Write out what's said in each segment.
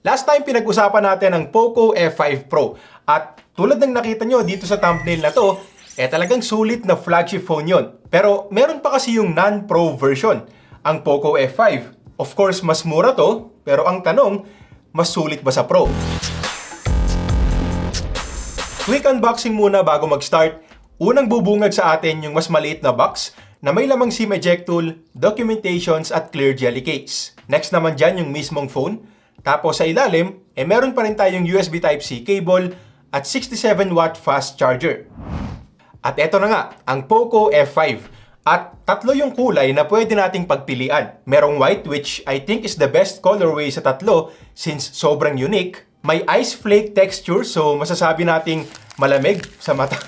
Last time pinag-usapan natin ang Poco F5 Pro at tulad ng nakita nyo dito sa thumbnail na to, talagang sulit na flagship phone yon. Pero meron pa kasi yung non-Pro version, ang Poco F5. Of course, mas mura to, pero ang tanong, mas sulit ba sa Pro? Quick unboxing muna bago mag-start. Unang bubungad sa atin yung mas maliit na box na may lamang SIM eject tool, documentations at clear jelly case. Next naman dyan yung mismong phone. Tapos sa ilalim, meron pa rin tayong USB Type-C cable at 67-watt fast charger. At eto na nga, ang Poco F5. At tatlo yung kulay na pwede nating pagpilian. Merong white which I think is the best colorway sa tatlo since sobrang unique. May ice flake texture so masasabi nating malamig sa mata.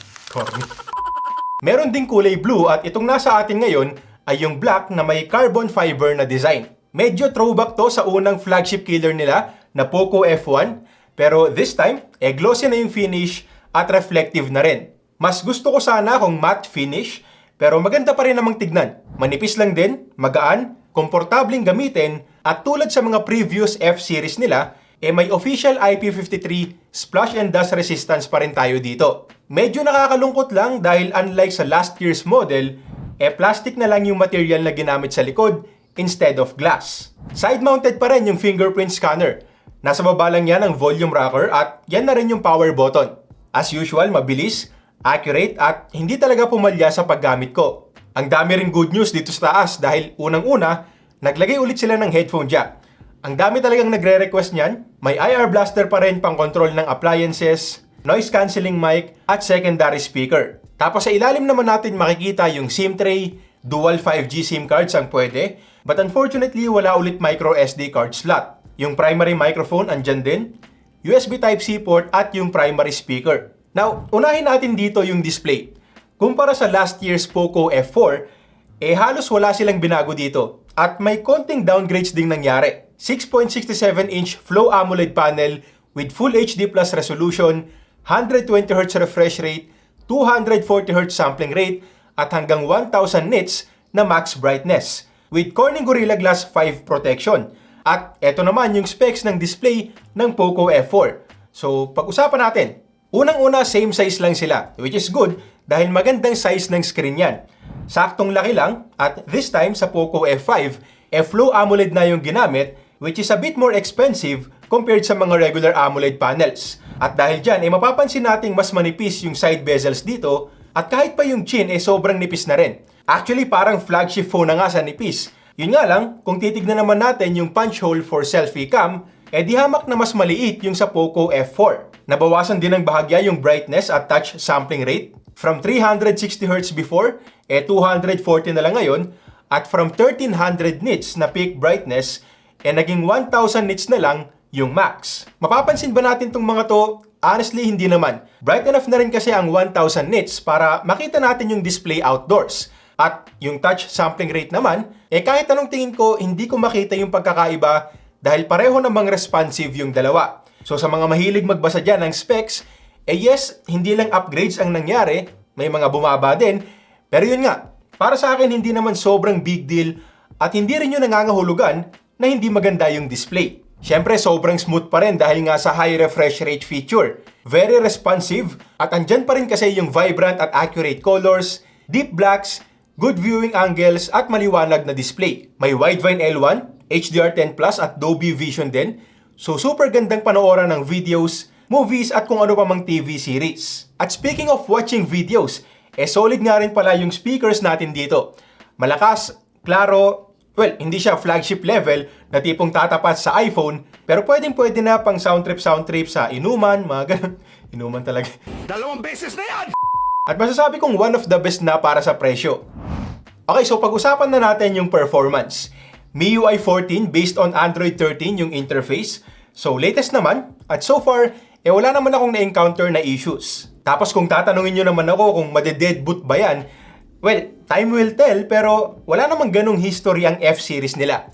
Meron ding kulay blue at itong nasa atin ngayon ay yung black na may carbon fiber na design. Medyo throwback to sa unang flagship killer nila na Poco F1 pero this time, glossy na yung finish at reflective na rin. Mas gusto ko sana kung matte finish pero maganda pa rin namang tignan. Manipis lang din, magaan, komportabling gamitin at tulad sa mga previous F-series nila, may official IP53 splash and dust resistance pa rin tayo dito. Medyo nakakalungkot lang dahil unlike sa last year's model, plastic na lang yung material na ginamit sa likod instead of glass. Side-mounted pa rin yung fingerprint scanner. Nasa baba lang yan ang volume rocker at yan na rin yung power button. As usual, mabilis, accurate at hindi talaga pumalya sa paggamit ko. Ang dami rin good news dito sa taas dahil unang-una, naglagay ulit sila ng headphone jack. Ang dami talagang nagre-request niyan. May IR blaster pa rin pang control ng appliances, noise cancelling mic, at secondary speaker. Tapos sa ilalim naman natin makikita yung SIM tray, dual 5G SIM cards ang pwede, but unfortunately wala ulit micro SD card slot. Yung primary microphone andyan din, USB Type-C port at yung primary speaker. Now, unahin natin dito yung display. Kumpara sa last year's Poco F4, halos wala silang binago dito. At may konting downgrades ding nangyari. 6.67-inch Flow AMOLED panel with Full HD Plus resolution, 120Hz refresh rate, 240Hz sampling rate, at hanggang 1000 nits na max brightness with Corning Gorilla Glass 5 protection. At eto naman yung specs ng display ng Poco F4. So, pag-usapan natin. Unang-una, same size lang sila, which is good dahil magandang size ng screen yan. Saktong laki lang at this time sa Poco F5, Flow AMOLED na yung ginamit which is a bit more expensive compared sa mga regular AMOLED panels. At dahil dyan, mapapansin nating mas manipis yung side bezels dito at kahit pa yung chin sobrang nipis na rin. Actually, parang flagship phone na nga sa nipis. Yun nga lang, kung titignan naman natin yung punch hole for selfie cam, di hamak na mas maliit yung sa Poco F4. Nabawasan din ng bahagya yung brightness at touch sampling rate. From 360Hz before, 240 na lang ngayon. At from 1300 nits na peak brightness, naging 1000 nits na lang yung max. Mapapansin ba natin tong mga to? Honestly, hindi naman. Bright enough na rin kasi ang 1000 nits para makita natin yung display outdoors. At yung touch sampling rate naman, kahit anong tingin ko, hindi ko makita yung pagkakaiba dahil pareho namang responsive yung dalawa. So sa mga mahilig magbasa dyan ng specs, yes, hindi lang upgrades ang nangyari, may mga bumaba din, pero yun nga, para sa akin hindi naman sobrang big deal at hindi rin yun nangangahulugan na hindi maganda yung display. Siyempre, sobrang smooth pa rin dahil nga sa high refresh rate feature. Very responsive at andyan pa rin kasi yung vibrant at accurate colors, deep blacks, good viewing angles at maliwanag na display. May Widevine L1, HDR10 Plus at Dolby Vision din. So super gandang panoorin ng videos, movies at kung ano pa mang TV series. At speaking of watching videos, solid nga rin pala yung speakers natin dito. Malakas, klaro, well, hindi siya flagship level na tipong tatapat sa iPhone, pero pwedeng-pwede na pang sound trip sa inuman, mga ganun. Inuman talaga. 2 beses na yan! At masasabi kong one of the best na para sa presyo. Okay, so pag-usapan na natin yung performance. MIUI 14 based on Android 13 yung interface. So latest naman, at so far, wala naman akong na-encounter na issues. Tapos kung tatanungin nyo naman ako kung made-dead boot ba yan, well, time will tell pero wala namang ganong history ang F-series nila.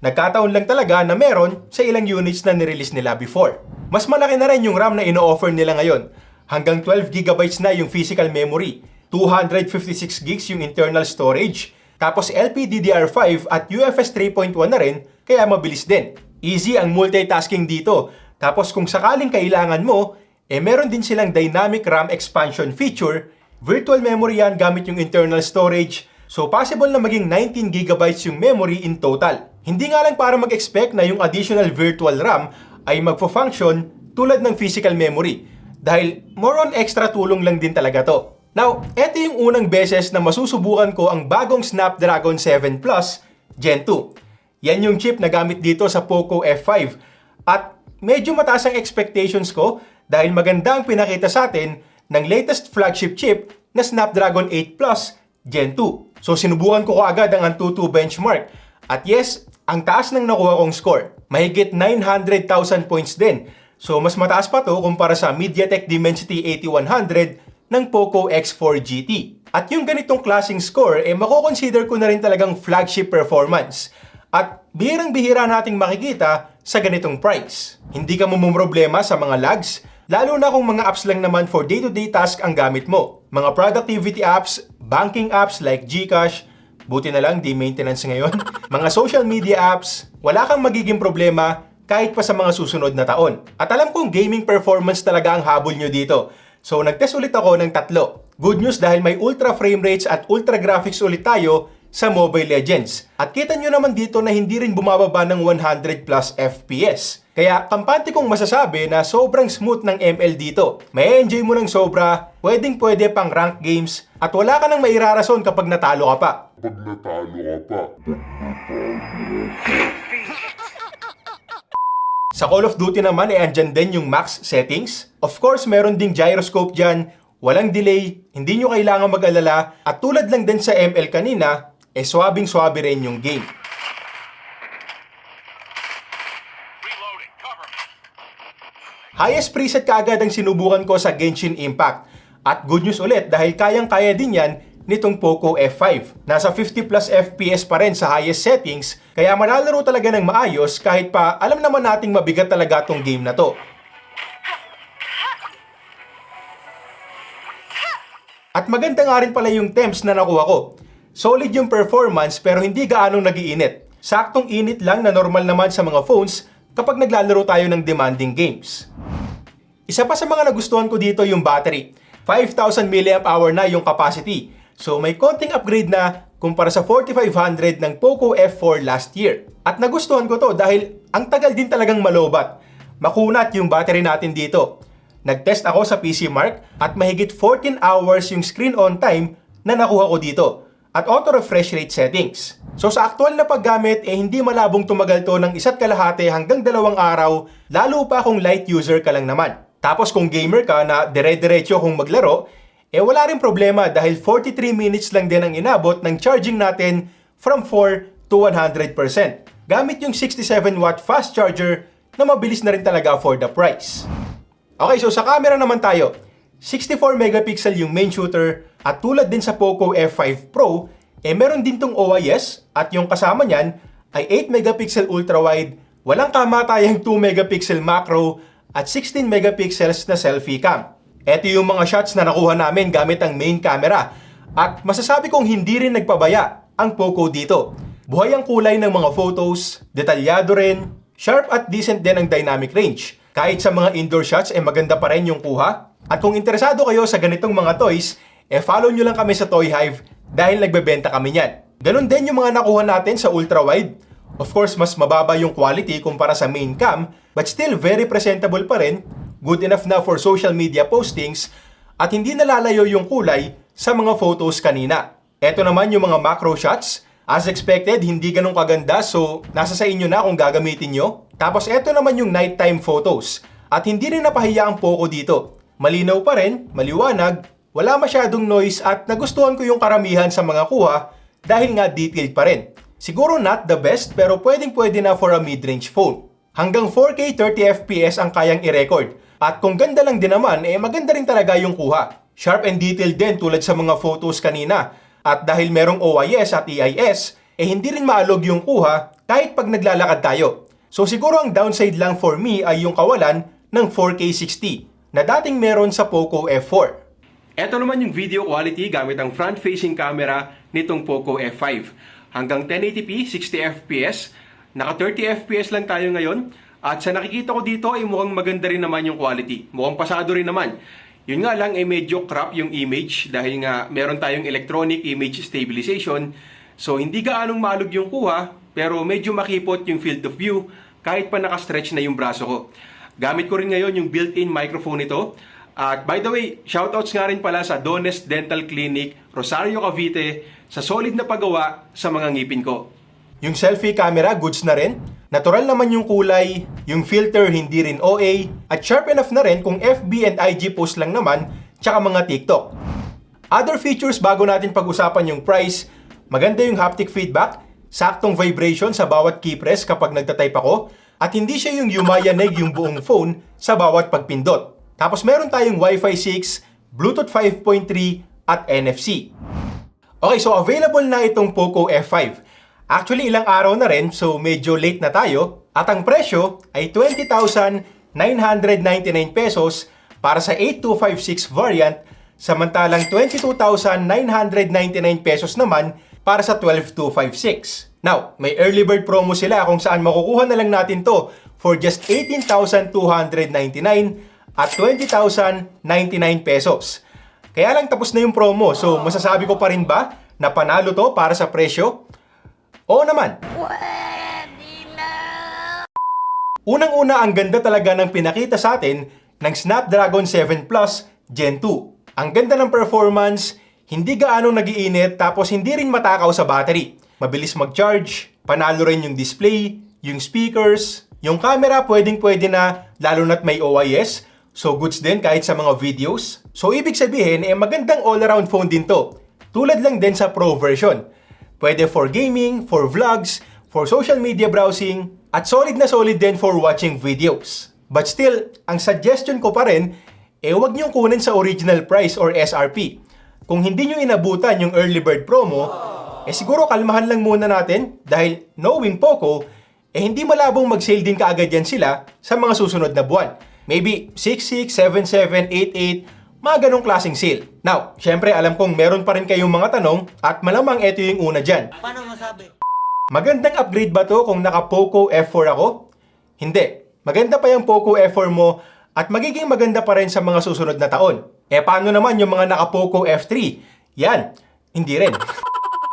Nagkataon lang talaga na meron sa ilang units na nirelease nila before. Mas malaki na rin yung RAM na ino-offer nila ngayon. Hanggang 12GB na yung physical memory, 256GB yung internal storage, tapos LPDDR5 at UFS 3.1 na rin, kaya mabilis din. Easy ang multitasking dito. Tapos kung sakaling kailangan mo, meron din silang dynamic RAM expansion feature. Virtual memory yan gamit yung internal storage. So possible na maging 19GB yung memory in total. Hindi nga lang para mag-expect na yung additional virtual RAM ay magpo-function tulad ng physical memory. Dahil more on extra tulong lang din talaga to. Now, eto yung unang beses na masusubukan ko ang bagong Snapdragon 7 Plus Gen 2. Yan yung chip na gamit dito sa Poco F5. At medyo mataas ang expectations ko dahil maganda ang pinakita sa atin ng latest flagship chip na Snapdragon 8 Plus Gen 2. So sinubukan ko kaagad ang Antutu benchmark. At yes, ang taas ng nakuha kong score. Mahigit 900,000 points din. So mas mataas pa to kumpara sa MediaTek Dimensity 8100 ng Poco X4 GT. At yung ganitong klaseng score, mako-consider ko na rin talagang flagship performance. At bihirang-bihira nating makikita sa ganitong price. Hindi ka mumumroblema sa mga lags, lalo na kung mga apps lang naman for day-to-day task ang gamit mo. Mga productivity apps, banking apps like GCash, buti na lang di maintenance ngayon, mga social media apps, wala kang magiging problema kahit pa sa mga susunod na taon. At alam kong gaming performance talaga ang habol nyo dito. So nagtest ulit ako ng 3. Good news dahil may ultra frame rates at ultra graphics ulit tayo sa Mobile Legends. At kita nyo naman dito na hindi rin bumababa ng 100 plus FPS. Kaya kampante kong masasabi na sobrang smooth ng ML dito. May enjoy mo ng sobra, pwedeng-pwede pang rank games, at wala ka nang mairarason kapag natalo ka pa. Sa Call of Duty naman andyan din yung max settings. Of course, meron ding gyroscope dyan, walang delay, hindi nyo kailangan mag-alala, at tulad lang din sa ML kanina, swabing-swabe rin yung game. Highest preset kaagad ang sinubukan ko sa Genshin Impact. At good news ulit dahil kayang-kaya din yan nitong Poco F5. Nasa 50 plus FPS pa rin sa highest settings, kaya malalaro talaga ng maayos kahit pa alam naman nating mabigat talaga tong game na to. At maganda nga rin pala yung temps na nakuha ko. Solid yung performance pero hindi gaanong nagiinit. Saktong init lang na normal naman sa mga phones kapag naglalaro tayo ng demanding games. Isa pa sa mga nagustuhan ko dito yung battery. 5,000 mAh na yung capacity. So may konting upgrade na kumpara sa 4500 ng Poco F4 last year. At nagustuhan ko to dahil ang tagal din talagang malobat. Makunat yung battery natin dito. Nag-test ako sa PCMark at mahigit 14 hours yung screen on time na nakuha ko dito. At auto refresh rate settings. So sa aktual na paggamit, hindi malabong tumagal to ng 1.5 hanggang 2 araw, lalo pa kung light user ka lang naman. Tapos kung gamer ka na dire-diretso kung maglaro, wala rin problema dahil 43 minutes lang din ang inabot ng charging natin from 4 to 100%. Gamit yung 67-watt fast charger na mabilis na rin talaga for the price. Okay, so sa camera naman tayo. 64 megapixel yung main shooter at tulad din sa Poco F5 Pro, meron din tong OIS at yung kasama niyan ay 8 megapixel ultra-wide, walang kamatayang 2 megapixel macro at 16 megapixels na selfie cam. Ito yung mga shots na nakuha namin gamit ang main camera at masasabi kong hindi rin nagpabaya ang Poco dito. Buhay ang kulay ng mga photos, detalyado rin, sharp at decent din ang dynamic range. Kahit sa mga indoor shots maganda pa rin yung kuha. At kung interesado kayo sa ganitong mga toys, follow nyo lang kami sa Toy Hive dahil nagbebenta kami niyan. Ganon din yung mga nakuha natin sa ultra-wide. Of course, mas mababa yung quality kumpara sa main cam, but still very presentable pa rin, good enough na for social media postings, at hindi nalalayo yung kulay sa mga photos kanina. Eto naman yung mga macro shots. As expected, hindi ganun kaganda, so nasa sa inyo na kung gagamitin nyo. Tapos eto naman yung nighttime photos. At hindi rin napahiya ang Poco dito. Malinaw pa rin, maliwanag, wala masyadong noise at nagustuhan ko yung karamihan sa mga kuha dahil nga detailed pa rin. Siguro not the best pero pwedeng-pwede na for a mid-range phone. Hanggang 4K 30fps ang kayang i-record. At kung ganda lang din naman, maganda rin talaga yung kuha. Sharp and detailed din tulad sa mga photos kanina. At dahil merong OIS at EIS, hindi rin maalog yung kuha kahit pag naglalakad tayo. So siguro ang downside lang for me ay yung kawalan ng 4K 60 na dating meron sa Poco F4. Ito naman yung video quality gamit ang front-facing camera nitong Poco F5. Hanggang 1080p 60fps Naka 30 FPS lang tayo ngayon. At sa nakikita ko dito ay mukhang maganda rin naman yung quality. Mukhang pasado rin naman. Yun nga lang ay medyo crop yung image dahil nga meron tayong electronic image stabilization. So hindi gaanong maalog yung kuha pero medyo makipot yung field of view kahit pa nakastretch na yung braso ko. Gamit ko rin ngayon yung built-in microphone ito. At by the way, shoutouts nga rin pala sa Donest Dental Clinic, Rosario, Cavite sa solid na paggawa sa mga ngipin ko. Yung selfie camera, goods na rin. Natural naman yung kulay, yung filter hindi rin OA, at sharp enough na rin kung FB and IG post lang naman, tsaka mga TikTok. Other features bago natin pag-usapan yung price, maganda yung haptic feedback, saktong vibration sa bawat key press kapag nagtatype ako, at hindi siya yung yumayanig yung buong phone sa bawat pagpindot. Tapos meron tayong Wi-Fi 6, Bluetooth 5.3, at NFC. Okay, so available na itong Poco F5. Actually, ilang araw na rin, so medyo late na tayo. At ang presyo ay 20,999 pesos para sa 8256 variant, samantalang 22,999 pesos naman para sa 12256. Now, may early bird promo sila kung saan makukuha na lang natin to for just 18,299 at 20,099 pesos. Kaya lang tapos na yung promo, so masasabi ko pa rin ba na panalo to para sa presyo? Oo naman. Unang-una, ang ganda talaga ng pinakita sa atin ng Snapdragon 7 Plus Gen 2. Ang ganda ng performance, hindi gaano nagiinit tapos hindi rin matakaw sa battery. Mabilis mag-charge, panalo rin yung display, yung speakers, yung camera pwedeng-pwede na lalo na't may OIS, so goods din kahit sa mga videos. So ibig sabihin, magandang all-around phone din to. Tulad lang din sa Pro version. Pwede for gaming, for vlogs, for social media browsing, at solid na solid din for watching videos. But still, ang suggestion ko pa rin, huwag niyong kunin sa original price or SRP. Kung hindi niyo inabutan yung early bird promo, siguro kalmahan lang muna natin dahil knowing Poco, hindi malabong mag-sale din kaagad yan sila sa mga susunod na buwan. Maybe 66, 77, 88, mga ganong klaseng sale. Now, syempre alam kong meron pa rin kayong mga tanong at malamang ito yung una dyan. Paano masabi? Magandang upgrade ba to kung naka Poco F4 ako? Hindi. Maganda pa yung Poco F4 mo at magiging maganda pa rin sa mga susunod na taon. Paano naman yung mga naka Poco F3? Yan, hindi rin.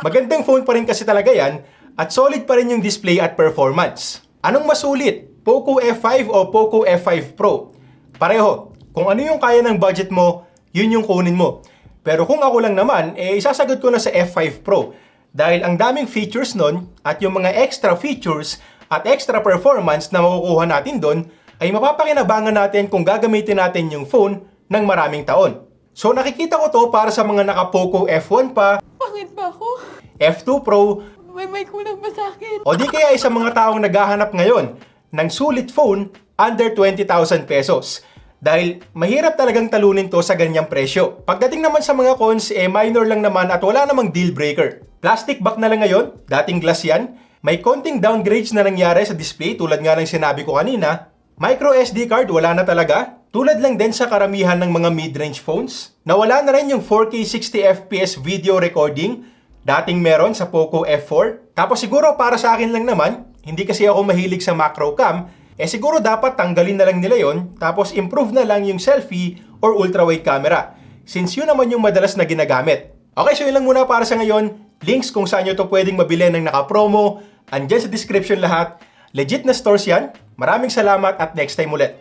Magandang phone pa rin kasi talaga yan at solid pa rin yung display at performance. Anong mas sulit? Poco F5 o Poco F5 Pro? Pareho. Kung ano yung kaya ng budget mo, yun yung kunin mo. Pero kung ako lang naman, isasagot ko na sa F5 Pro. Dahil ang daming features nun at yung mga extra features at extra performance na makukuha natin doon ay mapapakinabangan natin kung gagamitin natin yung phone ng maraming taon. So nakikita ko to para sa mga naka Poco F1 pa, Pangit ba ako? F2 Pro, May kulang ba sa akin? o di kaya ay sa mga taong naghahanap ngayon ng sulit phone under 20,000 pesos. Dahil mahirap talagang talunin to sa ganyang presyo. Pagdating naman sa mga cons, minor lang naman at wala namang deal breaker. Plastic back na lang ngayon, dating glass yan. May konting downgrades na nangyari sa display tulad nga ng sinabi ko kanina. Micro SD card, wala na talaga. Tulad lang din sa karamihan ng mga mid-range phones. Nawala na rin yung 4K 60fps video recording. Dating meron sa Poco F4. Tapos siguro para sa akin lang naman, hindi kasi ako mahilig sa macro cam, siguro dapat tanggalin na lang nila yon, tapos improve na lang yung selfie or ultra-wide camera. Since yun naman yung madalas na ginagamit. Okay, so yun lang muna para sa ngayon. Links kung saan nyo to pwedeng mabili ng naka-promo, andyan sa description lahat. Legit na stores yan. Maraming salamat at next time ulit.